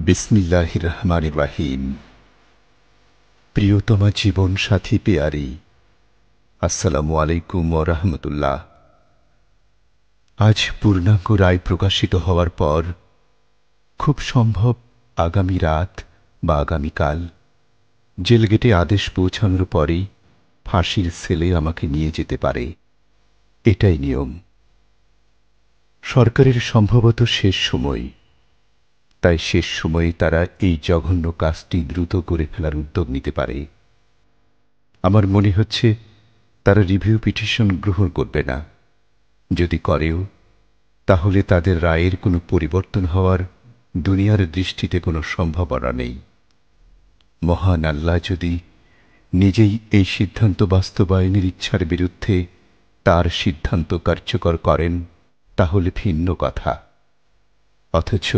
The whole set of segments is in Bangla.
বিসমিল্লাহির রহমানির রহিম। প্রিয়তমা জীবন সাথী পেয়ারি, আসসালামু আলাইকুম ওয়া রাহমাতুল্লাহ। আজ পূর্ণাঙ্গ রায় প্রকাশিত হওয়ার পর খুব সম্ভব আগামী রাত বা আগামীকাল জেলগেটে আদেশ পৌঁছানোর পরেই ফাঁসির সেলে আমাকে নিয়ে যেতে পারে। এটাই নিয়ম। সরকারের সম্ভবত শেষ সময়, তাই শেষ সময়ে তারা এই জঘন্য কাজটি দ্রুত করে ফেলার উদ্যোগ নিতে পারে। আমার মনে হচ্ছে তারা রিভিউ পিটিশন গ্রহণ করবে না। যদি করেও, তাহলে তাদের রায়ের কোনো পরিবর্তন হওয়ার দুনিয়ার দৃষ্টিতে কোনো সম্ভাবনা নেই। মহান আল্লাহ যদি নিজেই এই সিদ্ধান্ত বাস্তবায়নের ইচ্ছার বিরুদ্ধে তার সিদ্ধান্ত কার্যকর করেন, তাহলে ভিন্ন কথা। অথচ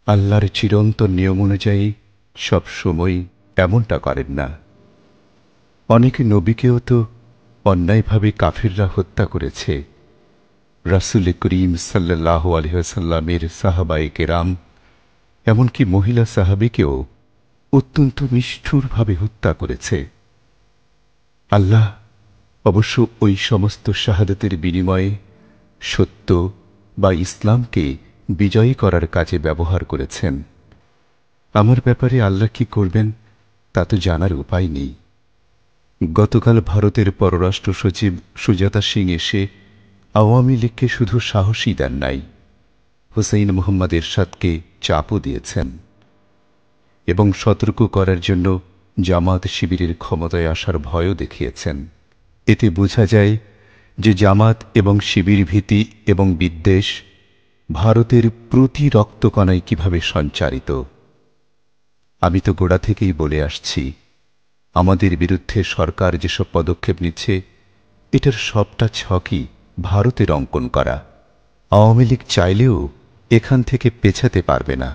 আল্লাহর চিরন্তন নিয়ম অনুযায়ী সব সময় এমনটা করেন না। অনেক নবীকেও তো অন্যায়ভাবে কাফিররা হত্যা করেছে। রাসূল করিম সাল্লাল্লাহু আলাইহি ওয়াসাল্লামের সাহাবায়ে কেরাম, এমনকি মহিলা সাহাবীকেও অত্যন্ত নিষ্ঠুরভাবে হত্যা করেছে। আল্লাহ অবশ্য ওই সমস্ত শাহাদাতের বিনিময়ে সত্য বা ইসলামকে বিজয়ী করার কাজে ব্যবহার করেছেন। আমার ব্যাপারে আল্লাহ কি করবেন তা তো জানার উপায় নেই। গতকাল ভারতের পররাষ্ট্র সচিব সুজাতা সিং এসে আওয়ামী লীগকে শুধু সাহসই দেন নাই, হুসেইন মোহাম্মদ এরশাদকে চাপও দিয়েছেন এবং সতর্ক করার জন্য জামাত শিবিরের ক্ষমতায় আসার ভয়ও দেখিয়েছেন। এতে বোঝা যায় যে জামাত এবং শিবির ভীতি এবং বিদ্বেষ ভারতের প্রতি রক্তকণায় কিভাবে সঞ্চারিত। আমি তো গোড়া থেকেই বলে আসছি, আমাদের বিরুদ্ধে সরকার যেসব পদক্ষেপ নিচ্ছে, এটার সবটা ছকই ভারতের অঙ্কন করা। আওয়ামী লীগ চাইলেও এখান থেকে পেছাতে পারবে না,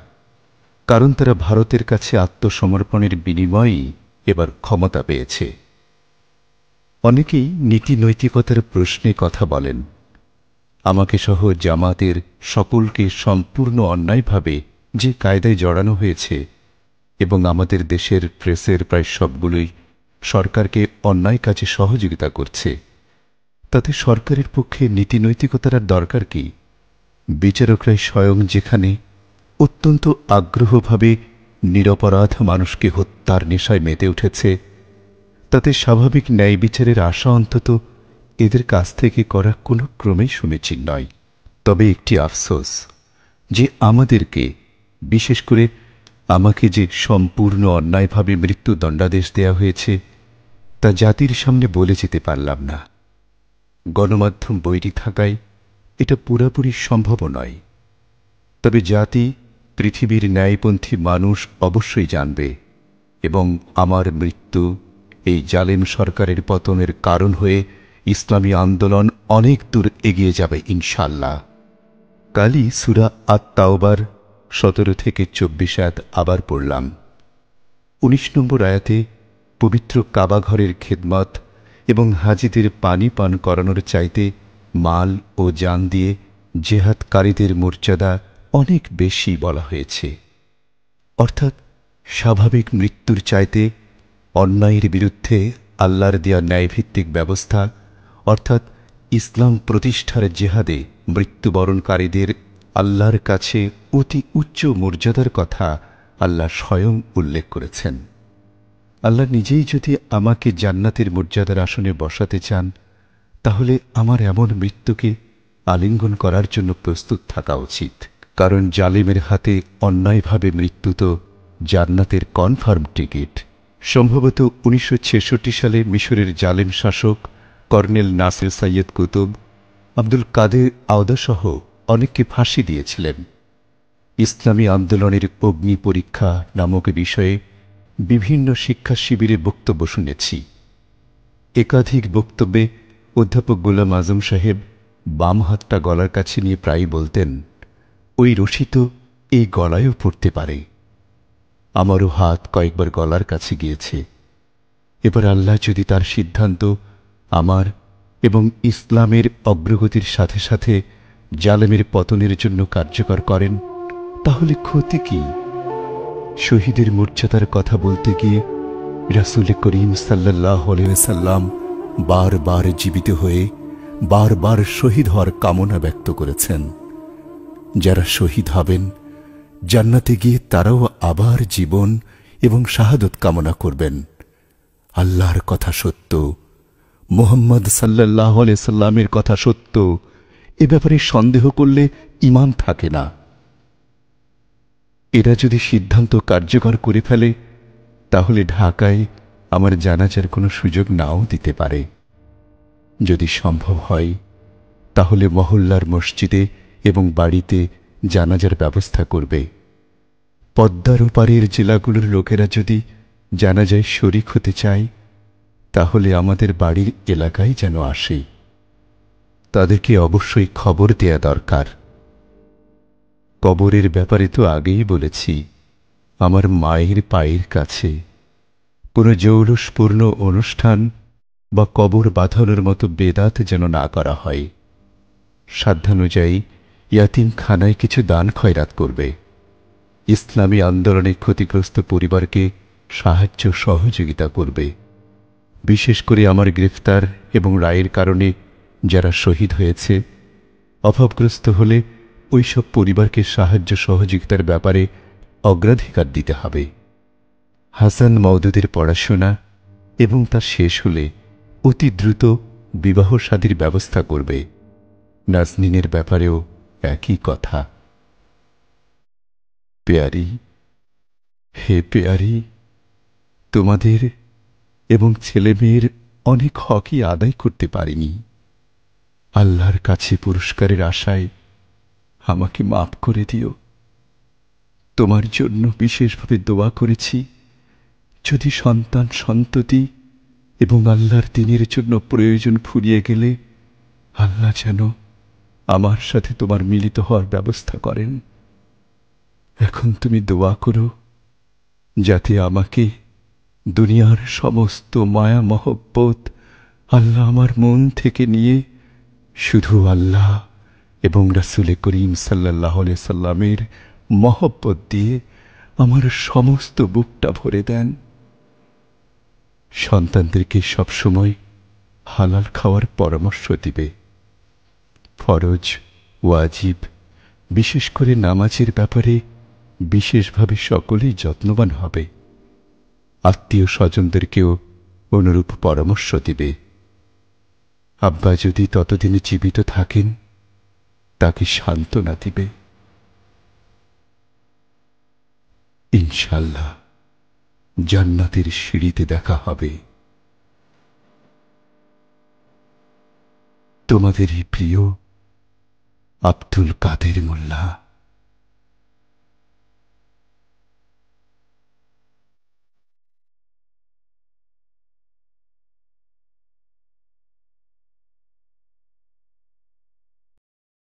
কারণ তারা ভারতের কাছে আত্মসমর্পণের বিনিময়েই এবার ক্ষমতা পেয়েছে। অনেকেই নীতি নৈতিকতার প্রশ্নে কথা বলেন। আমাকে সহ জামাতের সকলকে সম্পূর্ণ অন্যায়ভাবে যে কায়দায় জড়ানো হয়েছে এবং আমাদের দেশের প্রেসের প্রায় সবগুলোই সরকারকে অন্যায় কাজে সহযোগিতা করছে, তাতে সরকারের পক্ষে নীতি নৈতিকতার আর দরকার কি? বিচারকরাই স্বয়ং যেখানে অত্যন্ত আগ্রহভাবে নিরপরাধ মানুষকে হত্যার নেশায় মেতে উঠেছে, তাতে স্বাভাবিক ন্যায় বিচারের আশা অন্তত এদের কাছ থেকে করা কোনো ক্রমেই সমীচীন নয়। তবে একটি আফসোস যে আমাদেরকে, বিশেষ করে আমাকে যে সম্পূর্ণ অন্যায়ভাবে মৃত্যুদণ্ডাদেশ দেয়া হয়েছে, তা জাতির সামনে বলে যেতে পারলাম না। গণমাধ্যম বৈরী থাকায় এটা পুরোপুরি সম্ভব নয়। তবে জাতি, পৃথিবীর ন্যায়পন্থী মানুষ অবশ্যই জানবে এবং আমার মৃত্যু এই জালেম সরকারের পতনের কারণ হয়ে ইসলামী আন্দোলন অনেক দূর এগিয়ে যাবে ইনশাআল্লাহ। কালই সূরা আত-তাওবার 17 থেকে 24 আয়াত আবার পড়লাম। 19 নম্বর আয়াতে পবিত্র কাবা ঘরের খেদমত এবং হাজিদের পানি পান করানোর চাইতে মাল ও জান দিয়ে জেহাদকারীদের মর্যাদা অনেক বেশি বলা হয়েছে। অর্থাৎ স্বাভাবিক মৃত্যুর চাইতে অন্যায়ের বিরুদ্ধে আল্লাহর দেয়া ন্যায়ভিত্তিক ব্যবস্থা, অর্থাৎ ইসলাম প্রতিষ্ঠার জেহাদে মৃত্যুবরণকারীদের আল্লাহর কাছে অতি উচ্চ মর্যাদার কথা আল্লাহ স্বয়ং উল্লেখ করেছেন। আল্লাহ নিজেই যদি আমাকে জান্নাতের মর্যাদার আসনে বসাতে চান, তাহলে আমার এমন মৃত্যুকে আলিঙ্গন করার জন্য প্রস্তুত থাকা উচিত। কারণ জালিমের হাতে অন্যায়ভাবে মৃত্যু তো জান্নাতের কনফার্ম টিকিট। সম্ভবত 1966 সালে মিশরের জালেম শাসক কর্নেল নাসির সৈয়দ কুতুব আব্দুল কাদের আওদাসহ অনেককে ফাঁসি দিয়েছিলেন। ইসলামী আন্দোলনের অগ্নি পরীক্ষা নামক বিষয়ে বিভিন্ন শিক্ষা শিবিরে বক্তব্য শুনেছি। একাধিক বক্তব্যে অধ্যাপক গোলাম আজম সাহেব বাম হাতটা গলার কাছে নিয়ে প্রায়ই বলতেন, ওই রশি তো এই গলায়ও পড়তে পারে। আমারও হাত কয়েকবার গলার কাছে গিয়েছে। এবার আল্লাহ যদি তার সিদ্ধান্ত আমার এবং ইসলামের অগ্রগতির সাথে সাথে জালেমের পতনের জন্য কার্যকর করেন, তাহলে ক্ষতি কি? শহীদের মর্যাদার কথা বলতে গিয়ে রাসূল করিম সাল্লাল্লাহু আলাইহি ওয়াসাল্লাম বারবার জীবিত হয়ে বারবার শহীদ হওয়ার কামনা ব্যক্ত করেছেন। যারা শহীদ হবেন জান্নাতে গিয়ে তারাও আবার জীবন এবং শাহাদত কামনা করবেন। আল্লাহর কথা সত্য, মুহাম্মদ সাল্লাল্লাহু আলাইহি সাল্লামের কথা সত্য, এ ব্যাপারে সন্দেহ করলে ঈমান থাকে না। এরা যদি সিদ্ধান্ত কার্যকর করে ফেলে তাহলে ঢাকায় আমার জানাজার কোনো সুযোগ নাও দিতে পারে। যদি সম্ভব হয় তাহলে মহল্লার মসজিদে এবং বাড়িতে জানাজার ব্যবস্থা করবে। পদ্মার ওপারের জেলাগুলোর লোকেরা যদি জানাজায় শরীক হতে চায় তাহলে আমাদের বাড়ির এলাকায় যেন আসে। তাদেরকে অবশ্যই খবর দেয়া দরকার। কবরের ব্যাপারে তো আগেই বলেছি, আমার মায়ের পায়ের কাছে কোনো জৌলুসপূর্ণ অনুষ্ঠান বা কবর বাঁধানোর মতো বেদাত যেন না করা হয়। সাধ্যানুযায়ী ইয়াতিমখানায় কিছু দান খয়রাত করবে। ইসলামী আন্দোলনে ক্ষতিগ্রস্ত পরিবারকে সাহায্য সহযোগিতা করবে। বিশেষ করে আমার গ্রেফতার এবং রায়ের কারণে যারা শহীদ হয়েছে, অভাবগ্রস্ত হলে ওইসব পরিবারকে সাহায্য সহযোগিতার ব্যাপারে অগ্রাধিকার দিতে হবে। হাসান মওদুদের পড়াশোনা এবং তা শেষ হলে অতি দ্রুত বিবাহ শাদীর ব্যবস্থা করবে। নাজনীনের ব্যাপারেও একই কথা। পেয়ারি, হে পেয়ারি, তোমাদের এবং ছেলেমেয়ের অনেক হকই আদায় করতে পারিনি। আল্লাহর কাছে পুরস্কারের আশায় আমাকে মাফ করে দিও। তোমার জন্য বিশেষভাবে দোয়া করেছি, যদি সন্তান সন্ততি এবং আল্লাহর দ্বীনের জন্য প্রয়োজন ফুরিয়ে গেলে আল্লাহ যেন আমার সাথে তোমার মিলিত হওয়ার ব্যবস্থা করেন। এখন তুমি দোয়া করো যাতে আমাকে দুনিয়ার সমস্ত মায়া মহব্বত আল্লাহ আমার মন থেকে নিয়ে শুধু আল্লাহ এবং রাসূল করিম সাল্লাল্লাহু আলাইহি সাল্লামের মহব্বত দিয়ে আমার সমস্ত বুকটা ভরে দেন। সন্তানদেরকে সবসময় হালাল খাওয়ার পরামর্শ দিবে। ফরজ, ওয়াজিব, বিশেষ করে নামাজের ব্যাপারে বিশেষভাবে সকলেই যত্নবান হবে। আত্মীয় স্বজনদেরকেও অনুরূপ পরামর্শ দিবে। আব্বা যদি ততদিনে জীবিত থাকেন তাকে সান্ত্বনা দিবে। ইনশাআল্লাহ জান্নাতের সিঁড়িতে দেখা হবে। তোমাদেরই প্রিয় আব্দুল কাদের মোল্লা।